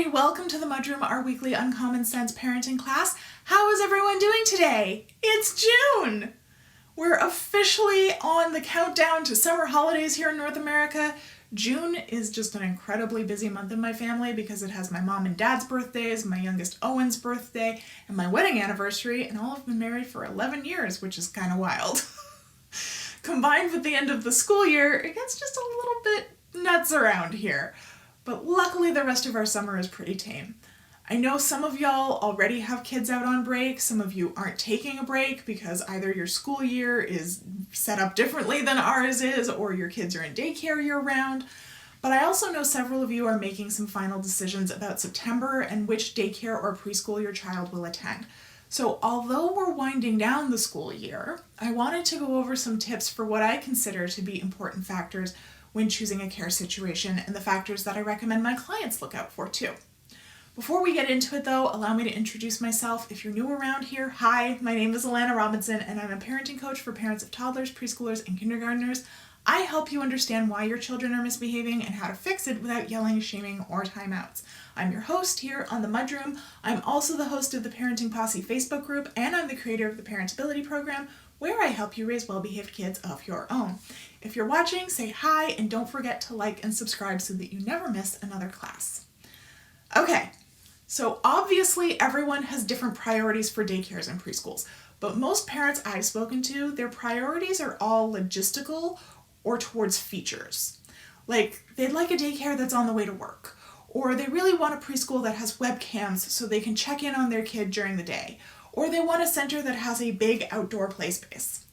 everybody, welcome to the MudRoom, our weekly Uncommon Sense parenting class. How is everyone doing today? It's June! We're officially on the countdown to summer holidays here in North America. June is just an incredibly busy month in my family because it has my mom and dad's birthdays, my youngest Owen's birthday, and my wedding anniversary, and all have been married for 11 years, which is kind of wild. Combined with the end of the school year, it gets just a little bit nuts around here. But luckily the rest of our summer is pretty tame. I know some of y'all already have kids out on break, some of you aren't taking a break because either your school year is set up differently than ours is or your kids are in daycare year-round. But I also know several of you are making some final decisions about September and which daycare or preschool your child will attend. So although we're winding down the school year, I wanted to go over some tips for what I consider to be important factors when choosing a care situation and the factors that I recommend my clients look out for too. Before we get into it though, allow me to introduce myself. If you're new around here, hi, my name is Alana Robinson and I'm a parenting coach for parents of toddlers, preschoolers, and kindergartners. I help you understand why your children are misbehaving and how to fix it without yelling, shaming, or timeouts. I'm your host here on the MudRoom. I'm also the host of the Parenting Posse Facebook group and I'm the creator of the Parentability program, where I help you raise well-behaved kids of your own. If you're watching, say hi and don't forget to like and subscribe so that you never miss another class. Okay, so obviously everyone has different priorities for daycares and preschools, but most parents I've spoken to, their priorities are all logistical or towards features. Like they'd like a daycare that's on the way to work, or they really want a preschool that has webcams so they can check in on their kid during the day, or they want a center that has a big outdoor play space.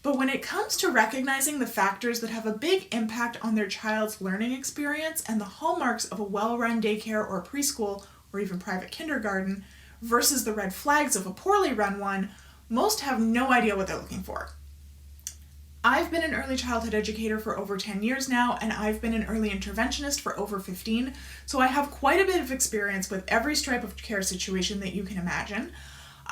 But when it comes to recognizing the factors that have a big impact on their child's learning experience and the hallmarks of a well-run daycare or preschool or even private kindergarten versus the red flags of a poorly run one, most have no idea what they're looking for. I've been an early childhood educator for over 10 years now, and I've been an early interventionist for over 15, so I have quite a bit of experience with every stripe of care situation that you can imagine.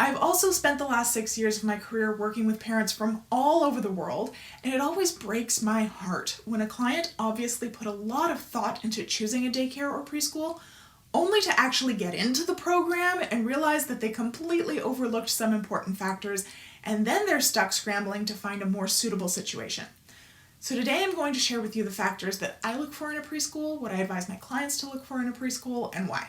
I've also spent the last 6 years of my career working with parents from all over the world, and it always breaks my heart when a client obviously put a lot of thought into choosing a daycare or preschool, only to actually get into the program and realize that they completely overlooked some important factors, and then they're stuck scrambling to find a more suitable situation. So today I'm going to share with you the factors that I look for in a preschool, what I advise my clients to look for in a preschool, and why.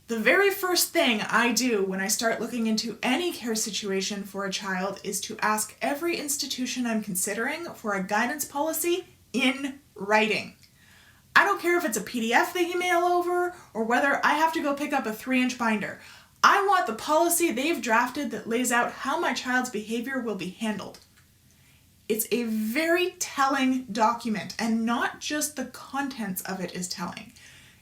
The very first thing I do when I start looking into any care situation for a child is to ask every institution I'm considering for a guidance policy in writing. I don't care if it's a PDF they email over or whether I have to go pick up a 3-inch binder. I want the policy they've drafted that lays out how my child's behavior will be handled. It's a very telling document, and not just the contents of it is telling.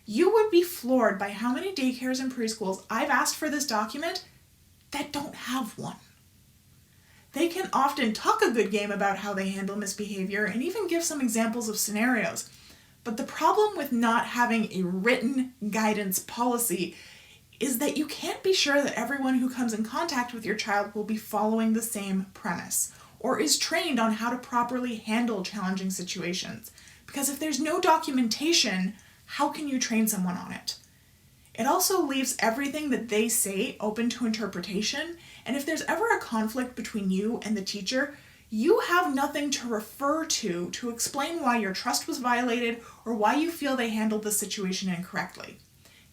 You would be floored by how many daycares and preschools I've asked for this document that don't have one. They can often talk a good game about how they handle misbehavior and even give some examples of scenarios. But the problem with not having a written guidance policy is that you can't be sure that everyone who comes in contact with your child will be following the same premise or is trained on how to properly handle challenging situations. Because if there's no documentation, how can you train someone on it? It also leaves everything that they say open to interpretation, and if there's ever a conflict between you and the teacher, you have nothing to refer to explain why your trust was violated or why you feel they handled the situation incorrectly.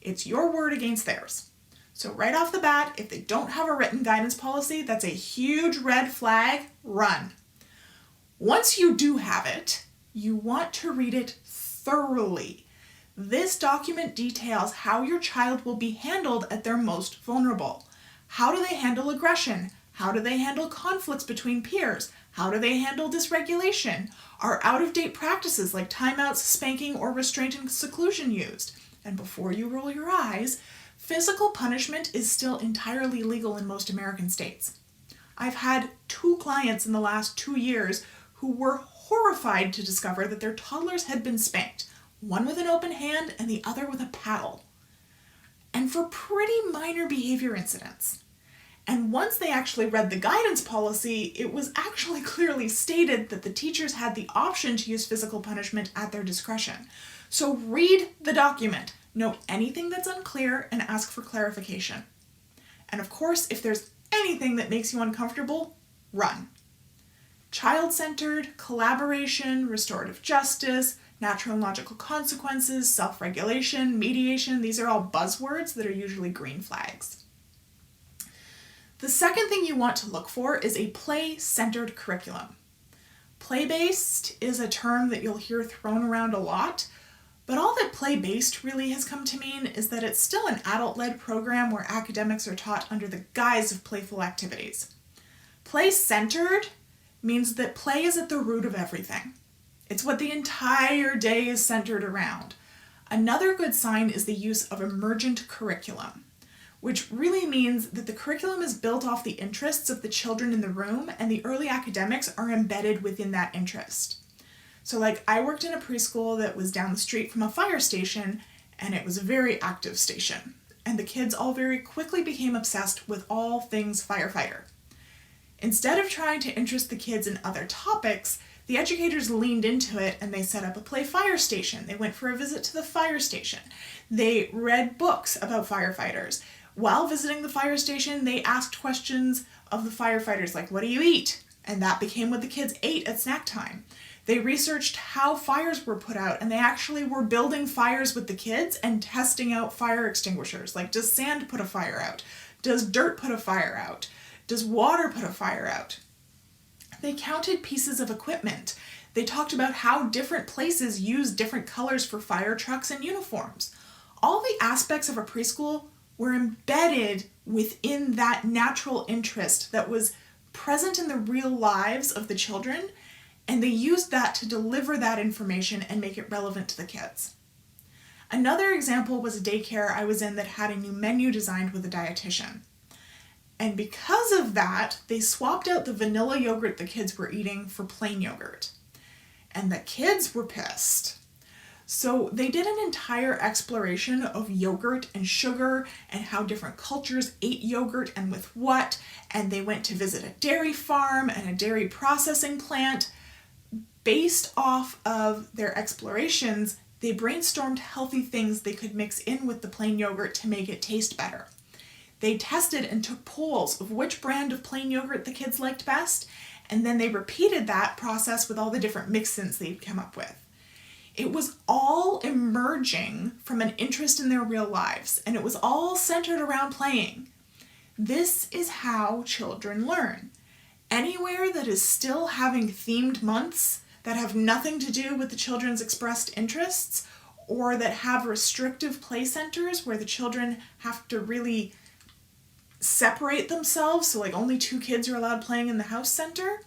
It's your word against theirs. So right off the bat, if they don't have a written guidance policy, that's a huge red flag, run. Once you do have it, you want to read it thoroughly. This document details how your child will be handled at their most vulnerable. How do they handle aggression? How do they handle conflicts between peers? How do they handle dysregulation? Are out-of-date practices like timeouts, spanking, or restraint and seclusion used? And before you roll your eyes, physical punishment is still entirely legal in most American states. I've had 2 clients in the last 2 years who were horrified to discover that their toddlers had been spanked, one with an open hand and the other with a paddle, and for pretty minor behavior incidents. And once they actually read the guidance policy, it was actually clearly stated that the teachers had the option to use physical punishment at their discretion. So read the document. Note anything that's unclear and ask for clarification. And of course, if there's anything that makes you uncomfortable, run. Child-centered, collaboration, restorative justice, natural and logical consequences, self-regulation, mediation, these are all buzzwords that are usually green flags. The second thing you want to look for is a play-centered curriculum. Play-based is a term that you'll hear thrown around a lot, but all that play-based really has come to mean is that it's still an adult-led program where academics are taught under the guise of playful activities. Play-centered means that play is at the root of everything. It's what the entire day is centered around. Another good sign is the use of emergent curriculum, which really means that the curriculum is built off the interests of the children in the room and the early academics are embedded within that interest. So like I worked in a preschool that was down the street from a fire station, and it was a very active station. And the kids all very quickly became obsessed with all things firefighter. Instead of trying to interest the kids in other topics, the educators leaned into it and they set up a play fire station. They went for a visit to the fire station. They read books about firefighters. While visiting the fire station, they asked questions of the firefighters like, what do you eat? And that became what the kids ate at snack time. They researched how fires were put out, and they actually were building fires with the kids and testing out fire extinguishers. Like, does sand put a fire out? Does dirt put a fire out? Does water put a fire out? They counted pieces of equipment. They talked about how different places use different colors for fire trucks and uniforms. All the aspects of a preschool were embedded within that natural interest that was present in the real lives of the children, and they used that to deliver that information and make it relevant to the kids. Another example was a daycare I was in that had a new menu designed with a dietitian. And because of that, they swapped out the vanilla yogurt the kids were eating for plain yogurt. And the kids were pissed. So they did an entire exploration of yogurt and sugar and how different cultures ate yogurt and with what. And they went to visit a dairy farm and a dairy processing plant. Based off of their explorations, they brainstormed healthy things they could mix in with the plain yogurt to make it taste better. They tested and took polls of which brand of plain yogurt the kids liked best, and then they repeated that process with all the different mix-ins they'd come up with. It was all emerging from an interest in their real lives, and it was all centered around playing. This is how children learn. Anywhere that is still having themed months that have nothing to do with the children's expressed interests, or that have restrictive play centers where the children have to really separate themselves, so like only 2 kids are allowed playing in the house center,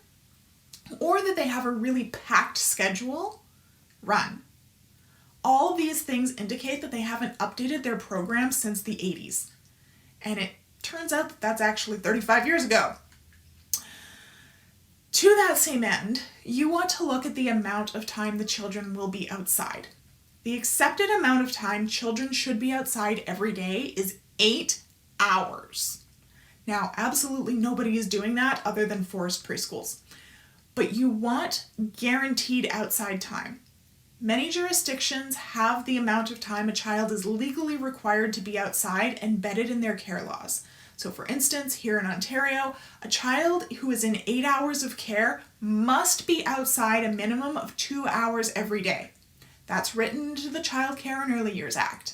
or that they have a really packed schedule, run. All these things indicate that they haven't updated their program since the 80s. And it turns out that that's actually 35 years ago. To that same end, you want to look at the amount of time the children will be outside. The accepted amount of time children should be outside every day is 8 hours. Now, absolutely nobody is doing that other than forced preschools. But you want guaranteed outside time. Many jurisdictions have the amount of time a child is legally required to be outside embedded in their care laws. So for instance, here in Ontario, a child who is in 8 hours of care must be outside a minimum of 2 hours every day. That's written into the Child Care and Early Years Act.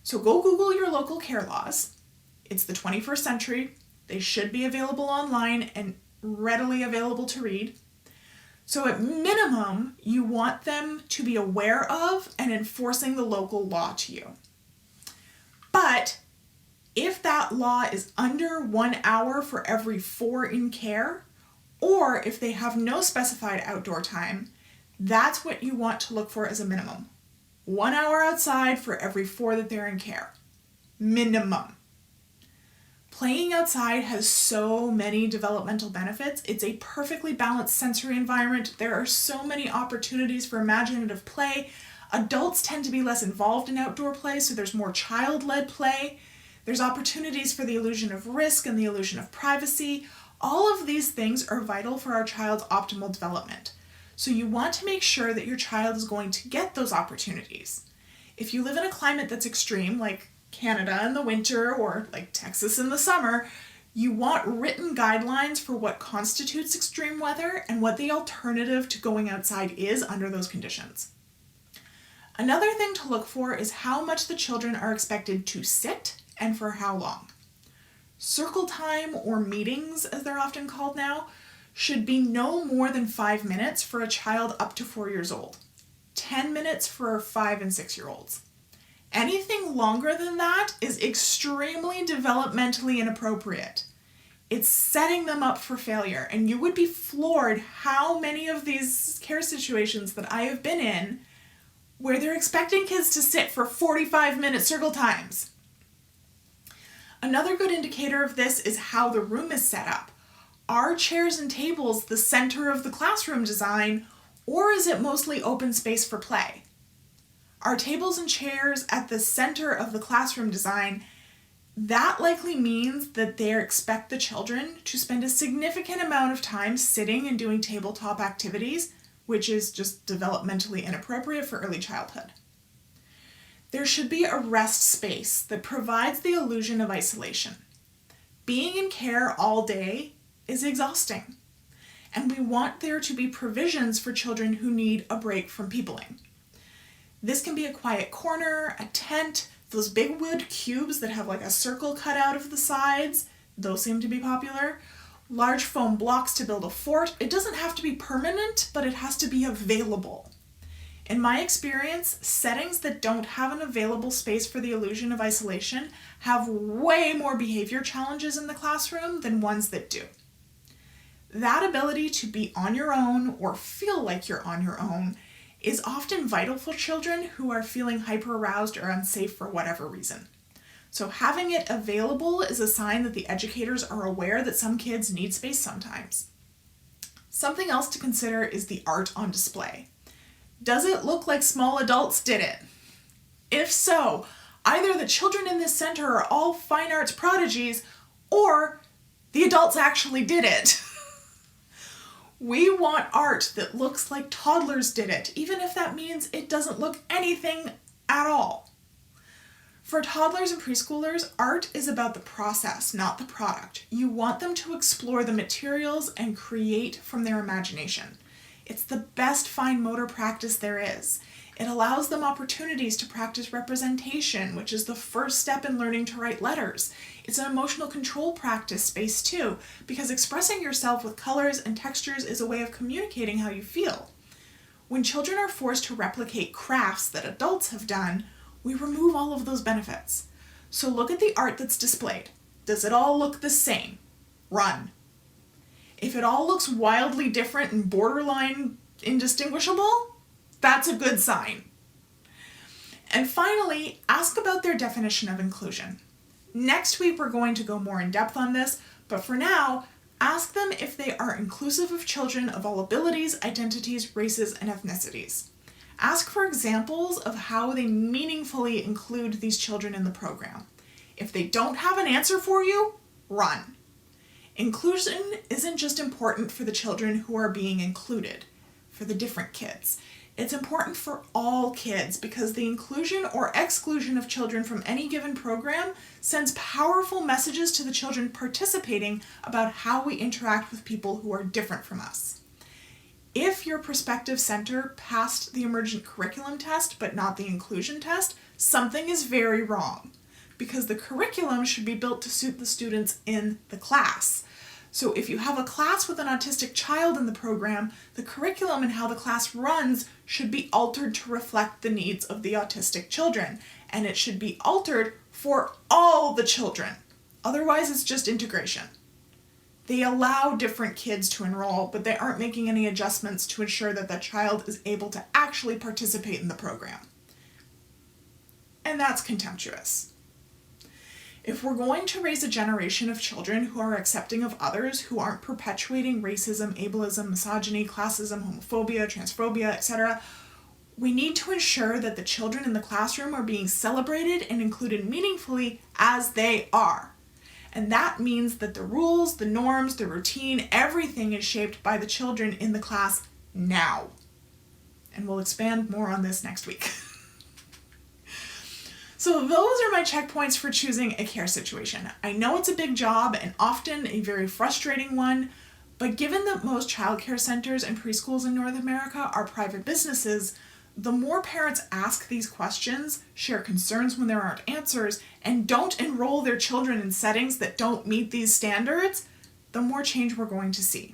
So go Google your local care laws. It's the 21st century. They should be available online and readily available to read. So at minimum, you want them to be aware of and enforcing the local law to you. But if that law is under 1 hour for every 4 in care, or if they have no specified outdoor time, that's what you want to look for as a minimum. 1 hour outside for every 4 that they're in care. Minimum. Playing outside has so many developmental benefits. It's a perfectly balanced sensory environment. There are so many opportunities for imaginative play. Adults tend to be less involved in outdoor play, so there's more child-led play. There's opportunities for the illusion of risk and the illusion of privacy. All of these things are vital for our child's optimal development. So you want to make sure that your child is going to get those opportunities. If you live in a climate that's extreme, like Canada in the winter or like Texas in the summer, you want written guidelines for what constitutes extreme weather and what the alternative to going outside is under those conditions. Another thing to look for is how much the children are expected to sit and for how long. Circle time, or meetings as they're often called now, should be no more than 5 minutes for a child up to 4 years old, 10 minutes for 5 and 6 year olds. Anything longer than that is extremely developmentally inappropriate. It's setting them up for failure, and you would be floored how many of these care situations that I have been in where they're expecting kids to sit for 45-minute circle times. Another good indicator of this is how the room is set up. Are chairs and tables the center of the classroom design, or is it mostly open space for play? Are tables and chairs at the center of the classroom design? That likely means that they expect the children to spend a significant amount of time sitting and doing tabletop activities, which is just developmentally inappropriate for early childhood. There should be a rest space that provides the illusion of isolation. Being in care all day is exhausting, and we want there to be provisions for children who need a break from peopling. This can be a quiet corner, a tent, those big wood cubes that have like a circle cut out of the sides, those seem to be popular. Large foam blocks to build a fort. It doesn't have to be permanent, but it has to be available. In my experience, settings that don't have an available space for the illusion of isolation have way more behavior challenges in the classroom than ones that do. That ability to be on your own or feel like you're on your own is often vital for children who are feeling hyper-aroused or unsafe for whatever reason. So having it available is a sign that the educators are aware that some kids need space sometimes. Something else to consider is the art on display. Does it look like small adults did it? If so, either the children in this center are all fine arts prodigies, or the adults actually did it. We want art that looks like toddlers did it, even if that means it doesn't look anything at all. For toddlers and preschoolers, art is about the process, not the product. You want them to explore the materials and create from their imagination. It's the best fine motor practice there is. It allows them opportunities to practice representation, which is the first step in learning to write letters. It's an emotional control practice space too, because expressing yourself with colors and textures is a way of communicating how you feel. When children are forced to replicate crafts that adults have done, we remove all of those benefits. So look at the art that's displayed. Does it all look the same? Run. If it all looks wildly different and borderline indistinguishable, that's a good sign. And finally, ask about their definition of inclusion. Next week we're going to go more in depth on this, but for now, ask them if they are inclusive of children of all abilities, identities, races, and ethnicities. Ask for examples of how they meaningfully include these children in the program. If they don't have an answer for you, run. Inclusion isn't just important for the children who are being included, for the different kids. It's important for all kids because the inclusion or exclusion of children from any given program sends powerful messages to the children participating about how we interact with people who are different from us. If your prospective center passed the Emergent Curriculum test but not the inclusion test, something is very wrong, because the curriculum should be built to suit the students in the class. So if you have a class with an autistic child in the program, the curriculum and how the class runs should be altered to reflect the needs of the autistic children, and it should be altered for all the children. Otherwise, it's just integration. They allow different kids to enroll, but they aren't making any adjustments to ensure that the child is able to actually participate in the program. And that's contemptuous. If we're going to raise a generation of children who are accepting of others, who aren't perpetuating racism, ableism, misogyny, classism, homophobia, transphobia, etc., we need to ensure that the children in the classroom are being celebrated and included meaningfully as they are. And that means that the rules, the norms, the routine, everything is shaped by the children in the class now. And we'll expand more on this next week. So those are my checkpoints for choosing a care situation. I know it's a big job and often a very frustrating one, but given that most childcare centers and preschools in North America are private businesses, the more parents ask these questions, share concerns when there aren't answers, and don't enroll their children in settings that don't meet these standards, the more change we're going to see.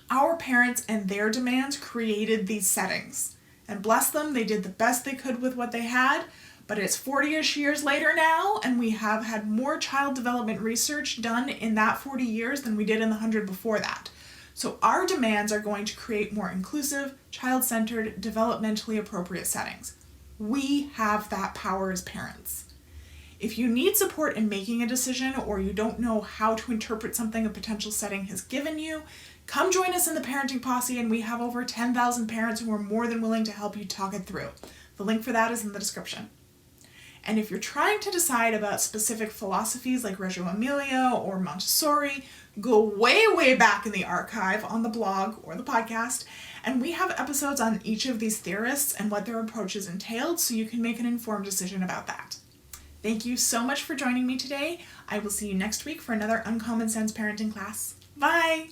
Our parents and their demands created these settings. And bless them, they did the best they could with what they had, but it's 40-ish years later now, and we have had more child development research done in that 40 years than we did in the 100 before that. So our demands are going to create more inclusive, child-centered, developmentally appropriate settings. We have that power as parents. If you need support in making a decision or you don't know how to interpret something a potential setting has given you, come join us in the Parenting Posse, and we have over 10,000 parents who are more than willing to help you talk it through. The link for that is in the description. And if you're trying to decide about specific philosophies like Reggio Emilia or Montessori, go way back in the archive on the blog or the podcast, and we have episodes on each of these theorists and what their approaches entailed, so you can make an informed decision about that. Thank you so much for joining me today. I will see you next week for another Uncommon Sense parenting class. Bye!